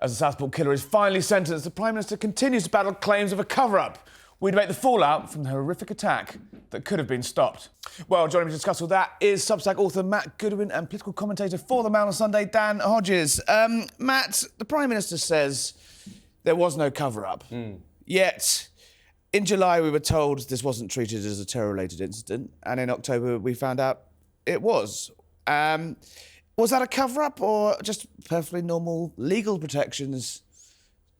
As the Southport killer is finally sentenced, the Prime Minister continues to battle claims of a cover-up. We debate the fallout from the horrific attack that could have been stopped. Well, joining me to discuss all that is Substack author Matt Goodwin and political commentator for The Mail on Sunday, Dan Hodges. Matt, the Prime Minister says there was no cover-up. Yet, in July we were told this wasn't treated as a terror-related incident, and in October we found out it was. Was that a cover-up or just perfectly normal legal protections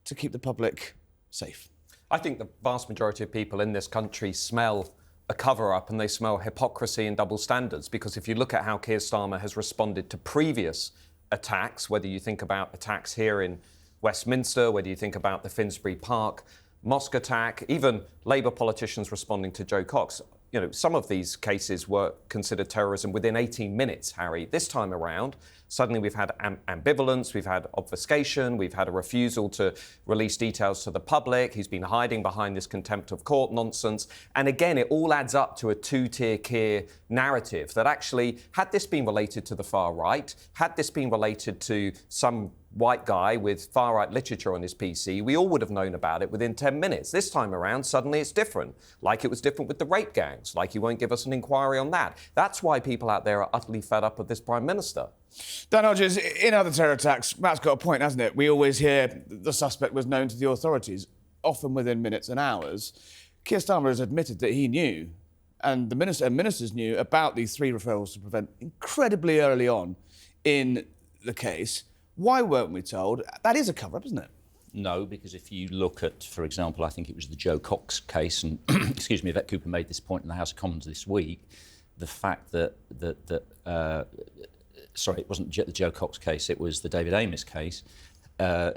to keep the public safe? I think the vast majority of people in this country smell a cover-up and they smell hypocrisy and double standards, because if you look at how Keir Starmer has responded to previous attacks, whether you think about attacks here in Westminster, whether you think about the Finsbury Park mosque attack, even Labour politicians responding to Joe Cox, you know, some of these cases were considered terrorism within 18 minutes, Harry. This time around, suddenly we've had ambivalence, we've had obfuscation, we've had a refusal to release details to the public. He's been hiding behind this contempt of court nonsense. And again, it all adds up to a two-tier Keir narrative that actually, had this been related to the far right, had this been related to some white guy with far-right literature on his PC, we all would have known about it within 10 minutes. This time around, suddenly it's different. Like it was different with the rape gangs, like he won't give us an inquiry on that. That's why people out there are utterly fed up with this Prime Minister. Dan Hodges, in other terror attacks, Matt's got a point, hasn't it? We always hear the suspect was known to the authorities, often within minutes and hours. Keir Starmer has admitted that he knew, and the minister and ministers knew about these 3 referrals to prevent incredibly early on in the case. Why weren't we told? That is a cover-up, isn't it? No, because if you look at, for example, I think it was the Joe Cox case, and excuse me, Yvette Cooper made this point in the House of Commons this week, the fact that sorry, it wasn't the Joe Cox case, it was the David Amess case.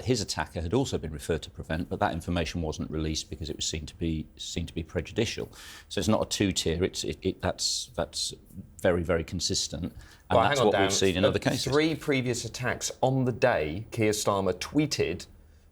His attacker had also been referred to prevent, but that information wasn't released because it was seen to be prejudicial. So it's not a two-tier. That's very, very consistent, and well, that's what we've seen in other cases. 3 previous attacks on the day, Keir Starmer tweeted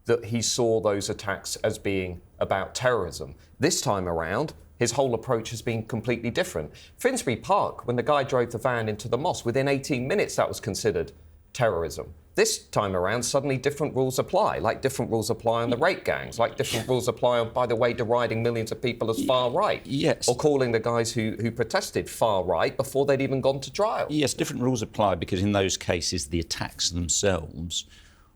that he saw those attacks as being about terrorism. This time around, his whole approach has been completely different. Finsbury Park, when the guy drove the van into the mosque, within 18 minutes that was considered terrorism. This time around, suddenly different rules apply, like different rules apply on the rape gangs, like different rules apply on, by the way, deriding millions of people as far right. Yes. Or calling the guys who protested far right before they'd even gone to trial. Yes, different rules apply because in those cases the attacks themselves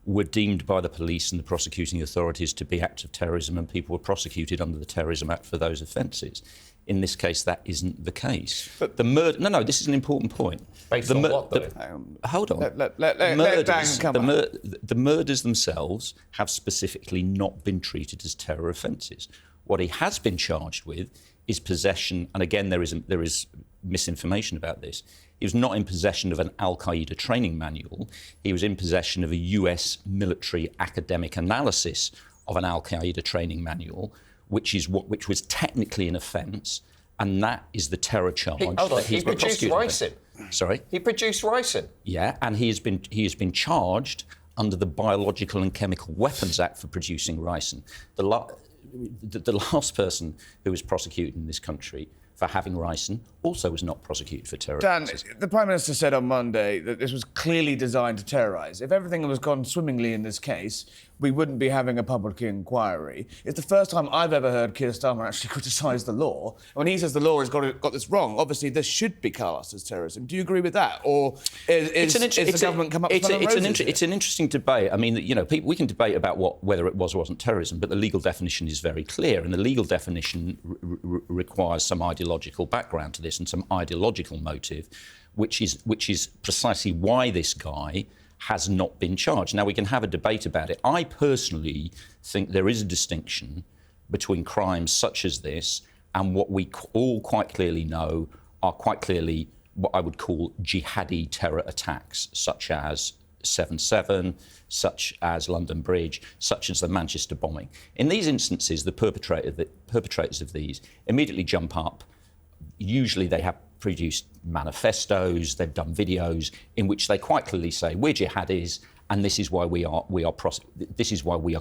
were deemed by the police and the prosecuting authorities to be acts of terrorism, and people were prosecuted under the Terrorism Act for those offences. In this case, that isn't the case. But the murder... No, this is an important point. Based on what, though? Hold on. The murders themselves have specifically not been treated as terror offences. What he has been charged with is possession, and again, there is misinformation about this. He was not in possession of an Al-Qaeda training manual. He was in possession of a US military academic analysis of an Al-Qaeda training manual, which was technically an offence, and that is the terror charge that he's been prosecuted with. He produced ricin. Sorry? He produced ricin. Yeah, and he has been charged under the Biological and Chemical Weapons Act for producing ricin. The last person who was prosecuted in this country for having ricin also was not prosecuted for terror. Dan, the Prime Minister said on Monday that this was clearly designed to terrorise. If everything was gone swimmingly in this case, we wouldn't be having a public inquiry. It's the first time I've ever heard Keir Starmer actually criticise the law. When he says the law has got this wrong, obviously this should be classed as terrorism. Do you agree with that? Or is the government come up with something roses? It's an interesting debate. I mean, you know, we can debate about whether it was or wasn't terrorism, but the legal definition is very clear, and the legal definition requires some ideological background to this and some ideological motive, which is precisely why this guy has not been charged. Now, we can have a debate about it. I personally think there is a distinction between crimes such as this and what we all quite clearly know are quite clearly what I would call jihadi terror attacks, such as 7/7, such as London Bridge, such as the Manchester bombing. In these instances, the perpetrators of these immediately jump up. Usually they have produced manifestos, they've done videos in which they quite clearly say, we're jihadis, and this is why we are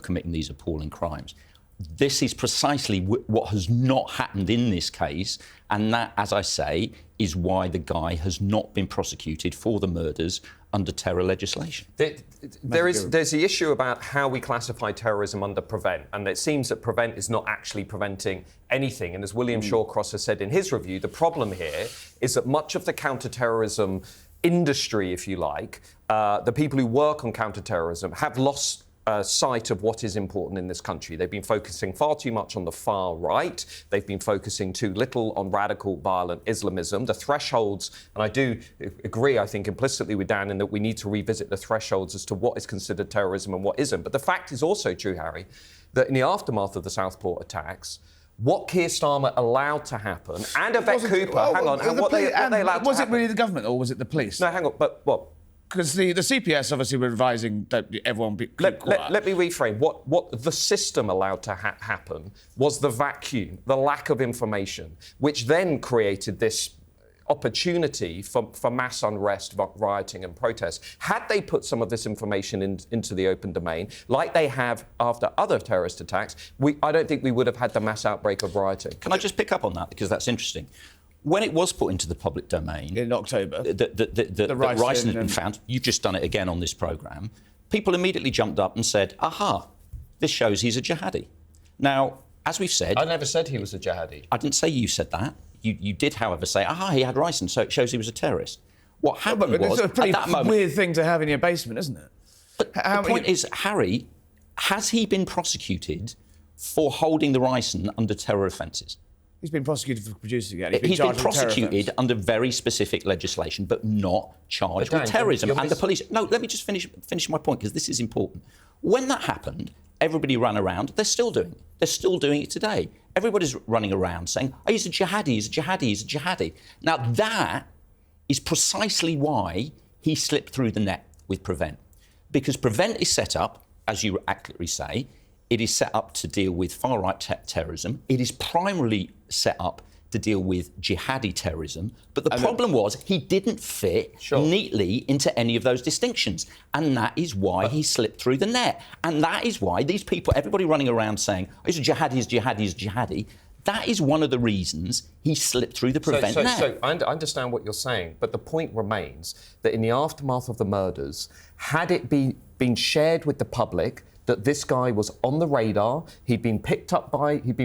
committing these appalling crimes. This is precisely what has not happened in this case, and that, as I say, is why the guy has not been prosecuted for the murders under terror legislation. There's the issue about how we classify terrorism under prevent, and it seems that prevent is not actually preventing anything. And as William Shawcross has said in his review, the problem here is that much of the counter-terrorism industry, if you like, the people who work on counter-terrorism have lost sight of what is important in this country. They've been focusing far too much on the far right. They've been focusing too little on radical, violent Islamism. The thresholds, and I do agree, I think, implicitly with Dan in that we need to revisit the thresholds as to what is considered terrorism and what isn't. But the fact is also true, Harry, that in the aftermath of the Southport attacks, what Keir Starmer allowed to happen, and Yvette Cooper, hang on, and what they allowed to happen. Was it really the government or was it the police? No, hang on, but what? Because the CPS obviously were advising that everyone be let me reframe. What the system allowed to happen was the vacuum, the lack of information, which then created this opportunity for mass unrest, rioting and protest. Had they put some of this information into the open domain, like they have after other terrorist attacks, I don't think we would have had the mass outbreak of rioting. Can I just pick up on that, because that's interesting? When it was put into the public domain in October, the ricin had been found. You've just done it again on this programme. People immediately jumped up and said, "Aha, this shows he's a jihadi." Now, as we've said, I never said he was a jihadi. I didn't say you said that. You did, however, say, "Aha, he had ricin, so it shows he was a terrorist." What happened was, it's a pretty at that moment, weird thing to have in your basement, isn't it? But the point is, Harry, has he been prosecuted for holding the ricin under terror offences? He's been prosecuted for producing it. He's been prosecuted under very specific legislation, but not charged with terrorism. And the police... No, let me just finish my point, because this is important. When that happened, everybody ran around. They're still doing it. They're still doing it today. Everybody's running around saying, "Oh, he's a jihadi, he's a jihadi, he's a jihadi." Now, that is precisely why he slipped through the net with Prevent. Because Prevent is set up, as you accurately say, it is set up to deal with far-right terrorism. It is primarily set up to deal with jihadi terrorism. But the problem was he didn't fit neatly into any of those distinctions. And that is why he slipped through the net. And that is why these people, everybody running around saying, "Oh, he's a jihadi, he's a jihadi, he's a jihadi," that is one of the reasons he slipped through the Prevent net. So I understand what you're saying, but the point remains that in the aftermath of the murders, had it been shared with the public that this guy was on the radar, he'd been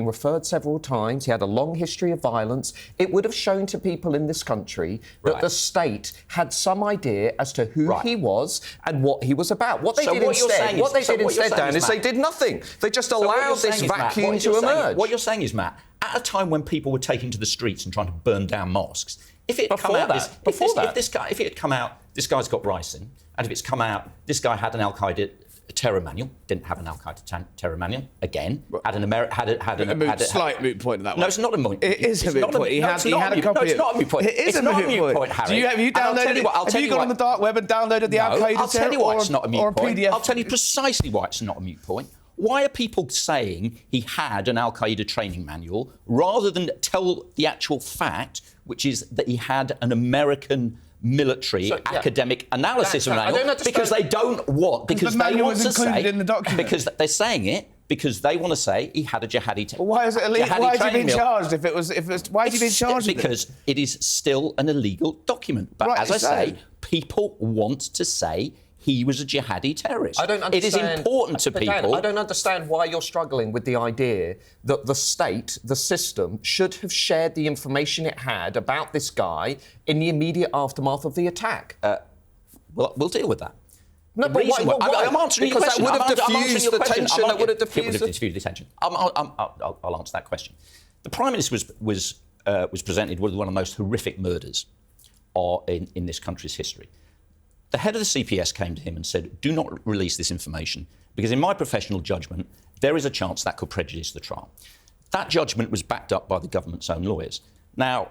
referred several times, he had a long history of violence, it would have shown to people in this country that the state had some idea as to who he was and what he was about. What they did instead, Dan, is they did nothing. They just allowed this vacuum to emerge. What you're saying is, Matt, at a time when people were taking to the streets and trying to burn down mosques, if it had come out, this guy's got ricin, and if it's come out, this guy had an Al-Qaeda terror manual, didn't have an Al-Qaeda terror manual, again, had a slight moot point in that one. No, it's not a moot point. It is a moot point. He had a copy. No, it's not a moot point. It is a moot point, Harry. Have you gone on the dark web and downloaded the Al-Qaeda I'll tell you why it's not a moot point. PDF? I'll tell you precisely why it's not a moot point. Why are people saying he had an Al-Qaeda training manual rather than tell the actual fact, which is that he had an American military academic analysis of manual? Because they don't want, because they want to say, in the document. Because they're saying it because they want to say he had a jihadi. Well, why is it illegal? Why has he been charged? Why has he been charged? Because it is still an illegal document. But as I say, people want to say he was a jihadi terrorist. I don't understand. It is important to people. Dan, I don't understand why you're struggling with the idea that the state, the system, should have shared the information it had about this guy in the immediate aftermath of the attack. Well, we'll deal with that. No, but why? I'm answering your question. That would have diffused the tension. That would have diffused the tension. I'll answer that question. The Prime Minister was presented with one of the most horrific murders in this country's history. The head of the CPS came to him and said, "Do not release this information, because in my professional judgment, there is a chance that could prejudice the trial." That judgment was backed up by the government's own lawyers. Now,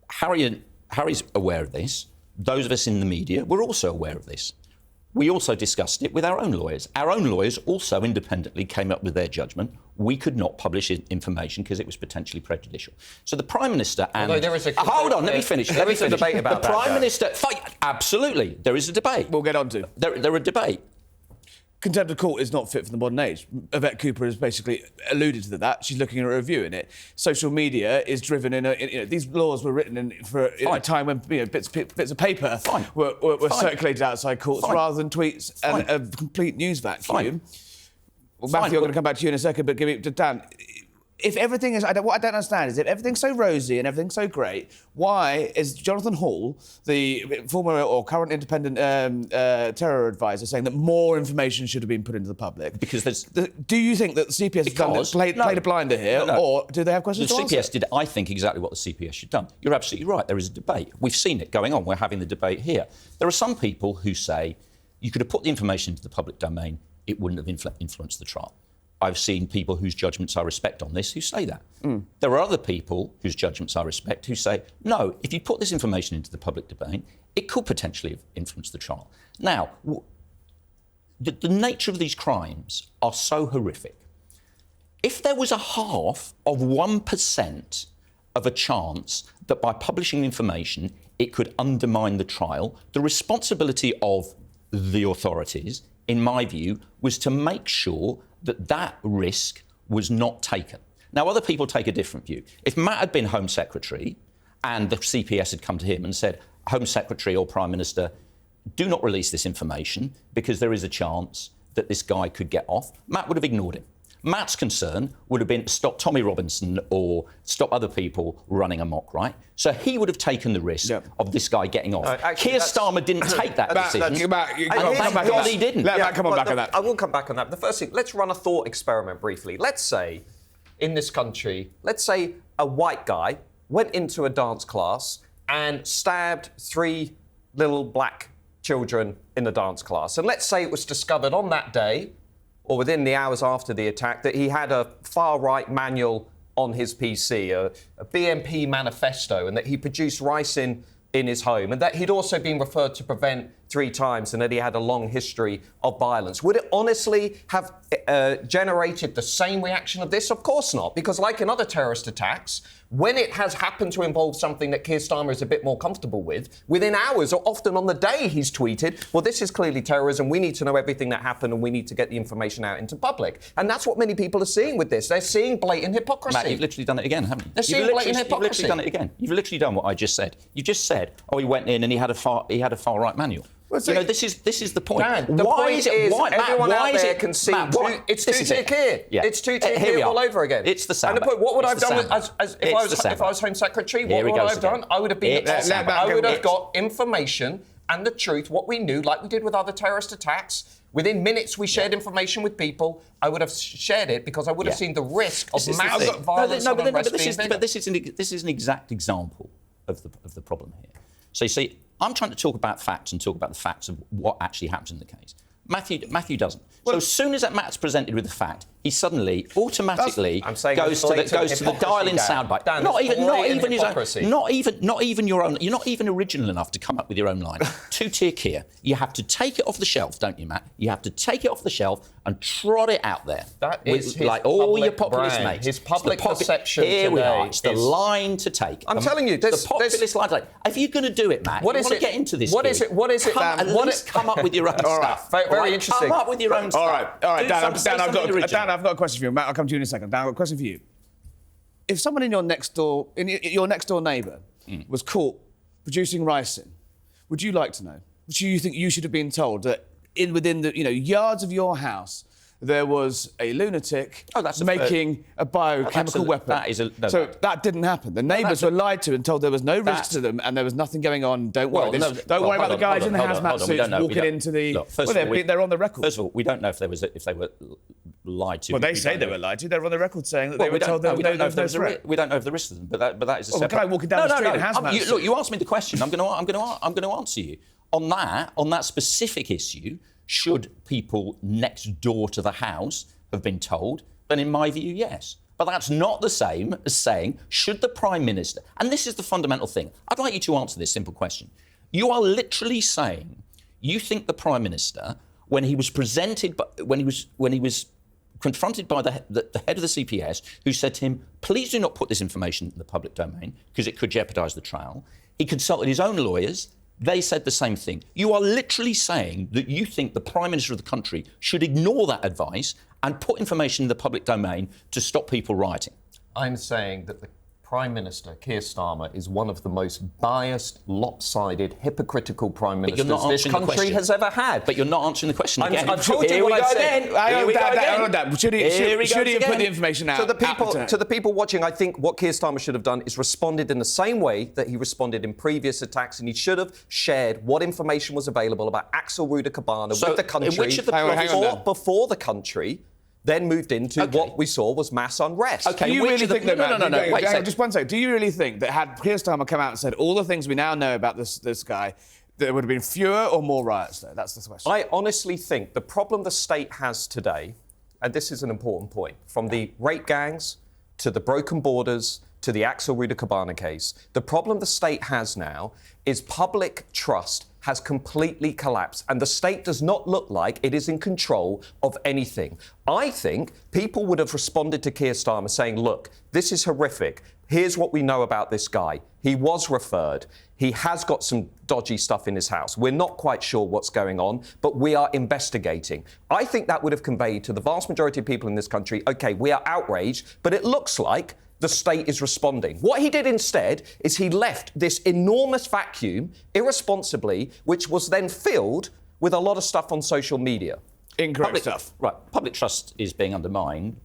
Harry's aware of this. Those of us in the media were also aware of this. We also discussed it with our own lawyers. Our own lawyers also independently came up with their judgment. We could not publish information because it was potentially prejudicial. So the Prime Minister and... Hold on, let me finish. There is a debate about that. The Prime Minister... Absolutely, there is a debate. We'll get on to. There are debate. contempt of court is not fit for the modern age. Yvette Cooper has basically alluded to that. She's looking at a review in it. Social media is driven these laws were written in a time when bits of paper were circulated outside courts rather than tweets and a complete news vacuum. Well, Matthew, I'm going to come back to you in a second, but give me to Dan. If everything is, what I don't understand is if everything's so rosy and everything's so great, why is Jonathan Hall, the former or current independent terror advisor, saying that more information should have been put into the public? Because do you think that the CPS played a blinder here, or do they have questions to answer? The CPS did, I think, exactly what the CPS should have done. You're absolutely right. There is a debate. We've seen it going on. We're having the debate here. There are some people who say you could have put the information into the public domain, it wouldn't have influenced the trial. I've seen people whose judgments I respect on this who say that. There are other people whose judgments I respect who say, no, if you put this information into the public domain, it could potentially have influenced the trial. Now, the nature of these crimes are so horrific. If there was a half of 1% of a chance that by publishing information it could undermine the trial, the responsibility of the authorities, in my view, was to make sure that risk was not taken. Now, other people take a different view. If Matt had been Home Secretary and the CPS had come to him and said, Home Secretary or Prime Minister, do not release this information because there is a chance that this guy could get off, Matt would have ignored him. Matt's concern would have been to stop Tommy Robinson or stop other people running amok, right? So he would have taken the risk of this guy getting off. Keir Starmer didn't take that decision. Thank God he didn't. Let Matt come back on that. I will come back on that. The first thing, let's run a thought experiment briefly. Let's say, in this country, a white guy went into a dance class and stabbed 3 little black children in the dance class. And let's say it was discovered on that day, or within the hours after the attack, that he had a far-right manual on his PC, a BNP manifesto, and that he produced ricin in his home, and that he'd also been referred to Prevent 3 times, and that he had a long history of violence. Would it honestly have generated the same reaction of this? Of course not, because like in other terrorist attacks, when it has happened to involve something that Keir Starmer is a bit more comfortable with, within hours or often on the day he's tweeted, well, this is clearly terrorism, we need to know everything that happened and we need to get the information out into public. And that's what many people are seeing with this. They're seeing blatant hypocrisy. Matt, you've literally done it again, haven't you? They're seeing blatant hypocrisy. You've literally done it again. You've literally done what I just said. You just said, he went in and he had a far-right manual. Well, this is the point. Dan, why is everyone out there can see it's two-tier Keir. It's two-tier Keir all over again. It's the same. And the point, what would I have done if I was Home Secretary? What would I have done? I would have been I would have got information and the truth, what we knew, like we did with other terrorist attacks. Within minutes, we shared information with people. I would have shared it because I would have seen the risk of massive violence and unrest being bigger. But this is an exact example of the problem here. So you see, I'm trying to talk about facts and talk about the facts of what actually happens in the case. Matthew doesn't. So as soon as that Matt's presented with the fact, he suddenly automatically goes to the dial-in soundbite. Not even your own. You're not even original enough to come up with your own line. Two-tier Keir. You have to take it off the shelf, don't you, Matt? You have to take it off the shelf and trot it out there. That is his like all your populist mates. His public perception here today. We are. It's the line to take. I'm telling you, the populist line to take. If you're going to do it, Matt, you want to get into this. What is it? At least come up with your own stuff. Very interesting. Come up with your own stuff. All right, Dan, I've got a question for you. Matt, I'll come to you in a second. Dan, I've got a question for you. If someone in your next door neighbour was caught producing ricin, would you like to know? Do you think you should have been told that within the yards of your house there was a lunatic making a biochemical weapon? That didn't happen. The neighbours were lied to and told there was no risk to them and there was nothing going on. Don't worry. Don't worry about the guys in the hazmat suits walking into the. They're on the record. First of all, we don't know if they were lied to. Well, they say they were lied to. They're on the record saying that they were told there was no threat. We don't know if there is to them, but that is a separate. The guy walking down the street in a hazmat suit. Look, you asked me the question. I'm going to answer you on that specific issue. Should people next door to the house have been told? Then in my view, yes. But that's not the same as saying, should the Prime Minister... And this is the fundamental thing. I'd like you to answer this simple question. You are literally saying you think the Prime Minister, when he was confronted by the head of the CPS, who said to him, please do not put this information in the public domain because it could jeopardise the trial, he consulted his own lawyers, They said the same thing. You are literally saying that you think the Prime Minister of the country should ignore that advice and put information in the public domain to stop people rioting. I'm saying that the Prime Minister, Keir Starmer, is one of the most biased, lopsided, hypocritical Prime Ministers this country has ever had. But you're not answering the question again. I've told you what I said. Should he have put the information out? To the people watching, I think what Keir Starmer should have done is responded in the same way that he responded in previous attacks, and he should have shared what information was available about Axel Rudakubana with the country before the country then moved into what we saw was mass unrest. Okay, do you really think that? No. Wait, just one second. Do you really think that had Keir Starmer come out and said all the things we now know about this guy, there would have been fewer or more riots there? That's the question. I honestly think the problem the state has today, and this is an important point, from the rape gangs to the broken borders to the Axel Rudakubana case, the problem the state has now is public trust has completely collapsed, and the state does not look like it is in control of anything. I think people would have responded to Keir Starmer saying, look, this is horrific. Here's what we know about this guy. He was referred. He has got some dodgy stuff in his house. We're not quite sure what's going on, but we are investigating. I think that would have conveyed to the vast majority of people in this country, OK, we are outraged, but it looks like the state is responding. What he did instead is he left this enormous vacuum, irresponsibly, which was then filled with a lot of stuff on social media. Incorrect stuff. Right. Public trust is being undermined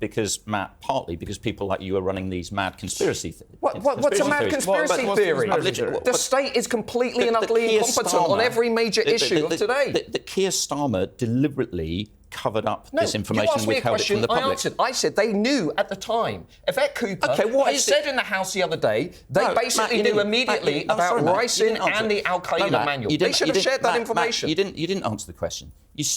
partly because people like you are running these mad conspiracy theories. What's a mad conspiracy theory? The state is completely and utterly incompetent on every major issue of today. That Keir Starmer deliberately covered up this information and withheld it from the public. I said they knew at the time. Yvette Cooper said in the House the other day, they basically knew immediately about Ricin and the Al-Qaeda manual. They should have shared that information. You didn't answer the question.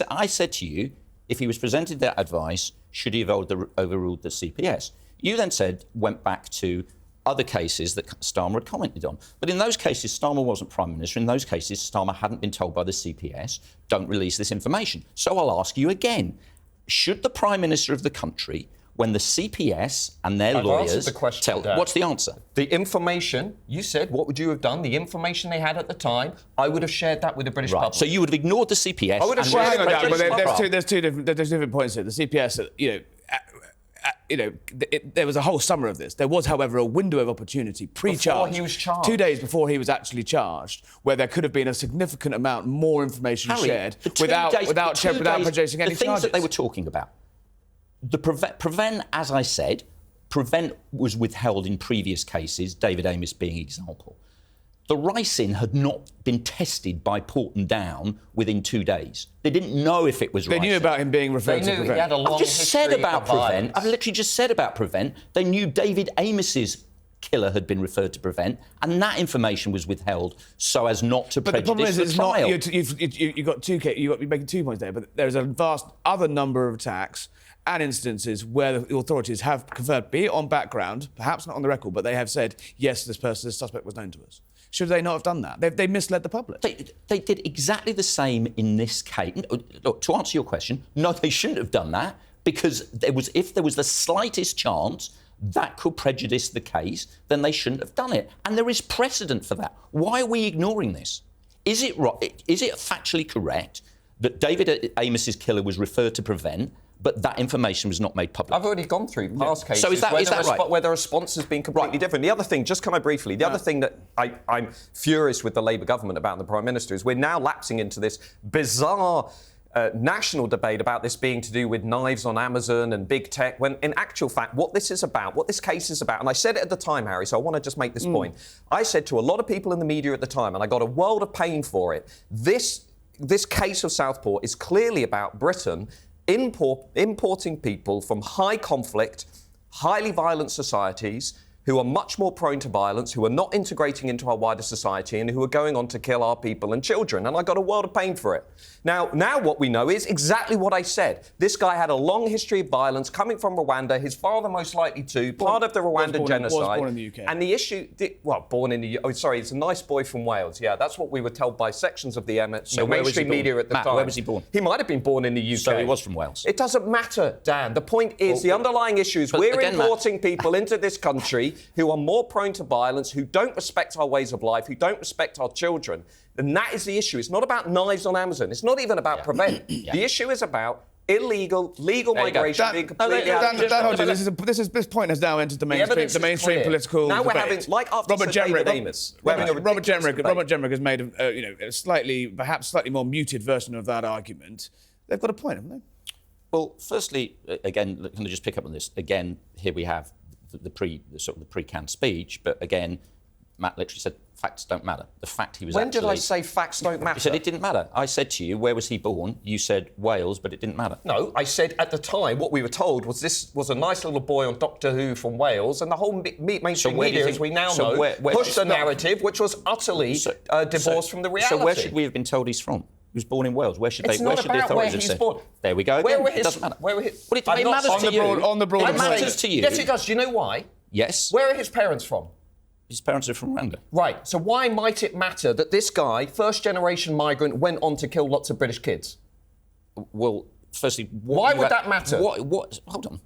I said to you, if he was presented that advice, should he have overruled the CPS? You then went back to other cases that Starmer had commented on. But in those cases, Starmer wasn't Prime Minister. In those cases, Starmer hadn't been told by the CPS, don't release this information. So I'll ask you again, should the Prime Minister of the country, when the CPS and their lawyers what's the answer? The information, you said, what would you have done? The information they had at the time, I would have shared that with the British public. So you would have ignored the CPS. I would have shared that. There's two different points here. The CPS, there was a whole summer of this. There was, however, a window of opportunity pre-charged. Before he was charged. 2 days before he was actually charged, where there could have been a significant amount more information shared without producing any charges. The things that they were talking about. The prevent, as I said, was withheld in previous cases, David Amess being an example. The ricin had not been tested by Porton Down within 2 days. They didn't know if it was ricin. They knew about him being referred to Prevent. He had a long history of violence. I've literally just said about Prevent. They knew David Amess's killer had been referred to Prevent, and that information was withheld so as not to prejudice the trial. You're making 2 points there, but there's a vast other number of attacks and instances where the authorities have confirmed, be it on background, perhaps not on the record, but they have said, yes, this suspect was known to us. Should they not have done that? They misled the public. They did exactly the same in this case. Look, to answer your question, no, they shouldn't have done that, because if there was the slightest chance that could prejudice the case, then they shouldn't have done it. And there is precedent for that. Why are we ignoring this? Is it factually correct that David Amess's killer was referred to Prevent, but that information was not made public? I've already gone through past cases so is that right? Where the response has been completely different. The other thing, just kind of briefly, the other thing that I'm furious with the Labour government about, and the Prime Minister, is we're now lapsing into this bizarre national debate about this being to do with knives on Amazon and big tech, when in actual fact, what this case is about, and I said it at the time, Harry, so I want to just make this point. I said to a lot of people in the media at the time, and I got a world of pain for it, this case of Southport is clearly about Britain importing people from high conflict, highly violent societies who are much more prone to violence, who are not integrating into our wider society, and who are going on to kill our people and children. And I got a world of pain for it. Now what we know is exactly what I said. This guy had a long history of violence coming from Rwanda, his father most likely too, part of the Rwandan genocide. Was born in the UK. And the issue, born in the UK. Oh, sorry, he's a nice boy from Wales. Yeah, that's what we were told by sections of the mainstream media at the time. Where was he born? He might have been born in the UK. So he was from Wales. It doesn't matter, Dan. The point is, the underlying issue is we're importing people into this country country who are more prone to violence, who don't respect our ways of life, who don't respect our children. And that is the issue. It's not about knives on Amazon. It's not even about prevent. The issue is about legal migration being completely out of Dan Hodges, this point has now entered the mainstream political now debate. We're having, like after Robert David Amos, Robert Jemrick has made a perhaps slightly more muted version of that argument. They've got a point, haven't they? Well, firstly, again, can I just pick up on this? Again, here we have the pre-canned speech, but again, Matt literally said facts don't matter. The fact he was When did I say facts don't matter? You said it didn't matter. I said to you, where was he born? You said Wales, but it didn't matter. No, I said at the time what we were told was this was a nice little boy on Doctor Who from Wales, and the whole mainstream media, as we now know, pushed the narrative, which was utterly divorced from the reality. So where should we have been told he's from? He was born in Wales. Where should the authorities have said? Born. There we go. It doesn't matter. Well, it matters to you. On the broad it matters to you. Yes, it does. Do you know why? Yes. Where are his parents from? His parents are from Rwanda. Right. So why might it matter that this guy, first-generation migrant, went on to kill lots of British kids? Well, firstly, why would that matter? Hold on.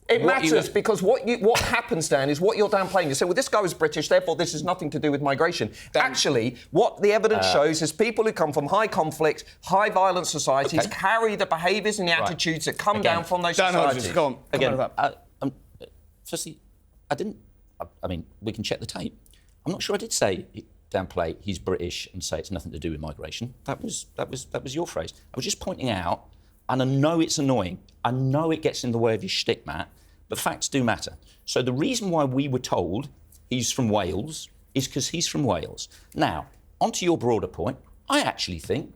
It matters because what happens, Dan, is what you're downplaying. You say, well, this guy was British, therefore this has nothing to do with migration. Actually, what the evidence shows is people who come from high conflict, high violence societies carry the behaviours and the attitudes that come down from those societies. Dan Hodges, go on. Firstly, I mean, we can check the tape. I'm not sure I did say downplay he's British and say it's nothing to do with migration. That was your phrase. I was just pointing out, and I know it's annoying. I know it gets in the way of your shtick, Matt, but facts do matter. So the reason why we were told he's from Wales is because he's from Wales. Now, onto your broader point, I actually think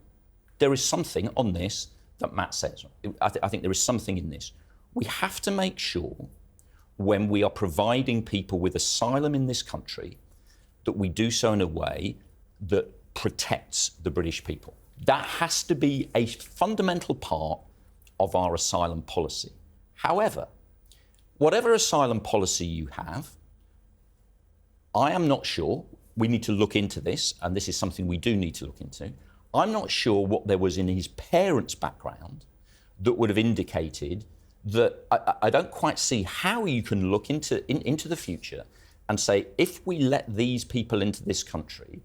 there is something on this that Matt says. I think there is something in this. We have to make sure when we are providing people with asylum in this country that we do so in a way that protects the British people. That has to be a fundamental part of our asylum policy. However, whatever asylum policy you have, I am not sure, we need to look into this, and this is something we do need to look into. I'm not sure what there was in his parents' background that would have indicated that I don't quite see how you can look into the future and say, if we let these people into this country,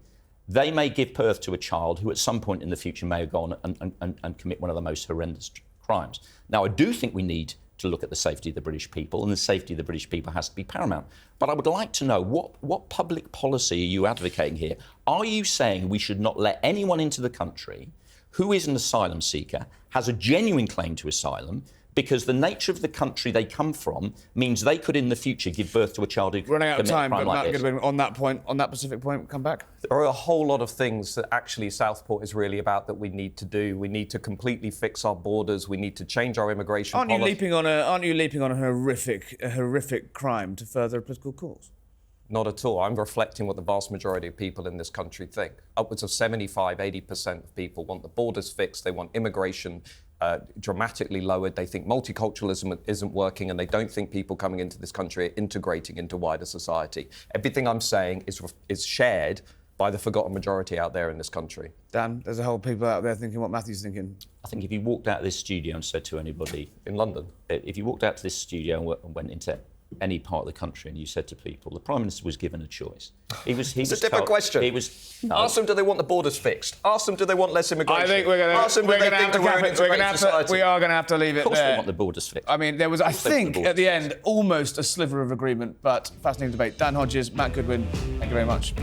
they may give birth to a child who at some point in the future may have gone and commit one of the most horrendous crimes. Now, I do think we need to look at the safety of the British people, and the safety of the British people has to be paramount. But I would like to know, what public policy are you advocating here? Are you saying we should not let anyone into the country who is an asylum seeker, has a genuine claim to asylum, because the nature of the country they come from means they could in the future give birth to a child who running out of time, but like Matt Goodwin, on that specific point, come back. There are a whole lot of things that actually Southport is really about that we need to do. We need to completely fix our borders. We need to change our immigration policy. Aren't you leaping on a horrific crime to further a political cause? Not at all. I'm reflecting what the vast majority of people in this country think. Upwards of 75-80% of people want the borders fixed. They want immigration dramatically lowered. They think multiculturalism isn't working, and they don't think people coming into this country are integrating into wider society. Everything I'm saying is shared by the forgotten majority out there in this country. Dan, there's a whole people out there thinking what Matthew's thinking. I think if you walked out of this studio and said to anybody... In London? If you walked out to this studio and went into any part of the country and you said to people, the Prime Minister was given a choice. It's a different question. Ask them, do they want the borders fixed? Ask them, do they want less immigration? I think we're going to have to leave it there. Of course they want the borders fixed. I mean, there was, I think, at the end, almost a sliver of agreement, but fascinating debate. Dan Hodges, Matt Goodwin, thank you very much.